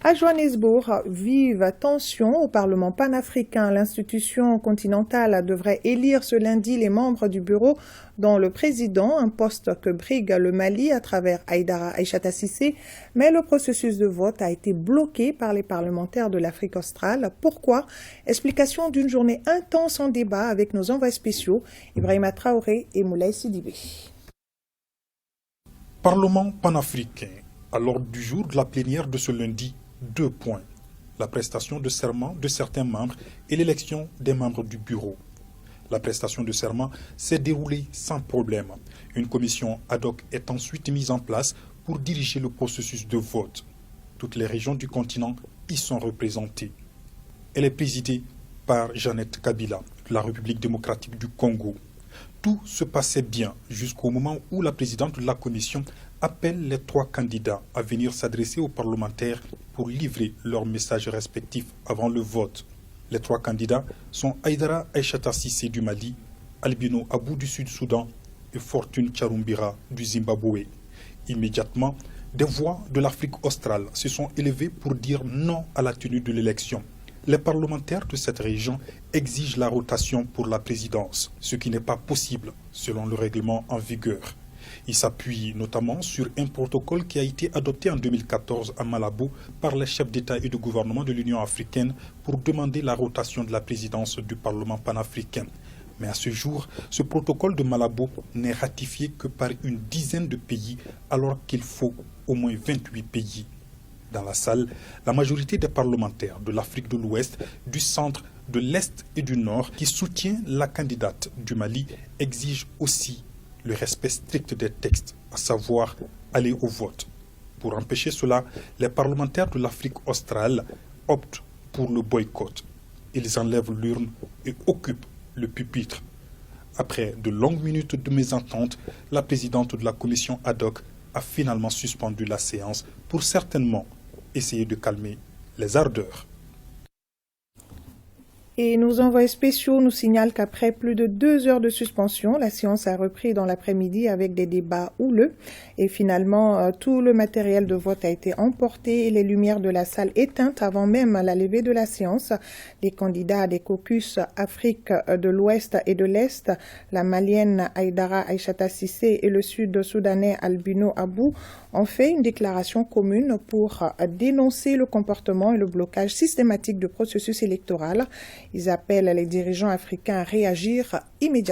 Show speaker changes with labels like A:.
A: À Johannesburg, vive tension au Parlement panafricain. L'institution continentale devrait élire ce lundi les membres du bureau, dont le président, un poste que brigue le Mali à travers Haïdara Aïssata Cissé. Mais le processus de vote a été bloqué par les parlementaires de l'Afrique australe. Pourquoi? Explication d'une journée intense en débat avec nos envoyés spéciaux, Ibrahima Traoré et Moulay Sidibé.
B: Parlement panafricain. À l'ordre du jour de la plénière de ce lundi, 2 points. La prestation de serment de certains membres et l'élection des membres du bureau. La prestation de serment s'est déroulée sans problème. Une commission ad hoc est ensuite mise en place pour diriger le processus de vote. Toutes les régions du continent y sont représentées. Elle est présidée par Jeannette Kabila, de la République démocratique du Congo. Tout se passait bien jusqu'au moment où la présidente de la commission appelle les 3 candidats à venir s'adresser aux parlementaires pour livrer leurs messages respectifs avant le vote. Les 3 candidats sont Haïdara Aïssata Cissé du Mali, Albino Abou du Sud-Soudan et Fortune Charumbira du Zimbabwe. Immédiatement, des voix de l'Afrique australe se sont élevées pour dire non à la tenue de l'élection. Les parlementaires de cette région exigent la rotation pour la présidence, ce qui n'est pas possible selon le règlement en vigueur. Il s'appuie notamment sur un protocole qui a été adopté en 2014 à Malabo par les chefs d'État et de gouvernement de l'Union africaine pour demander la rotation de la présidence du Parlement panafricain. Mais à ce jour, ce protocole de Malabo n'est ratifié que par une dizaine de pays alors qu'il faut au moins 28 pays. Dans la salle, la majorité des parlementaires de l'Afrique de l'Ouest, du centre, de l'Est et du Nord qui soutient la candidate du Mali exigent aussi le respect strict des textes, à savoir aller au vote. Pour empêcher cela, les parlementaires de l'Afrique australe optent pour le boycott. Ils enlèvent l'urne et occupent le pupitre. Après de longues minutes de mésentente, la présidente de la commission ad hoc a finalement suspendu la séance pour certainement essayer de calmer les ardeurs.
A: Et nos envoyés spéciaux nous signalent qu'après plus de 2 heures de suspension, la séance a repris dans l'après-midi avec des débats houleux. Et finalement, tout le matériel de vote a été emporté et les lumières de la salle éteintes avant même la levée de la séance. Les candidats des caucus Afrique de l'Ouest et de l'Est, la malienne Haïdara Aïssata Cissé et le sud-soudanais Albino Abou, ont fait une déclaration commune pour dénoncer le comportement et le blocage systématique du processus électoral. Ils appellent les dirigeants africains à réagir immédiatement.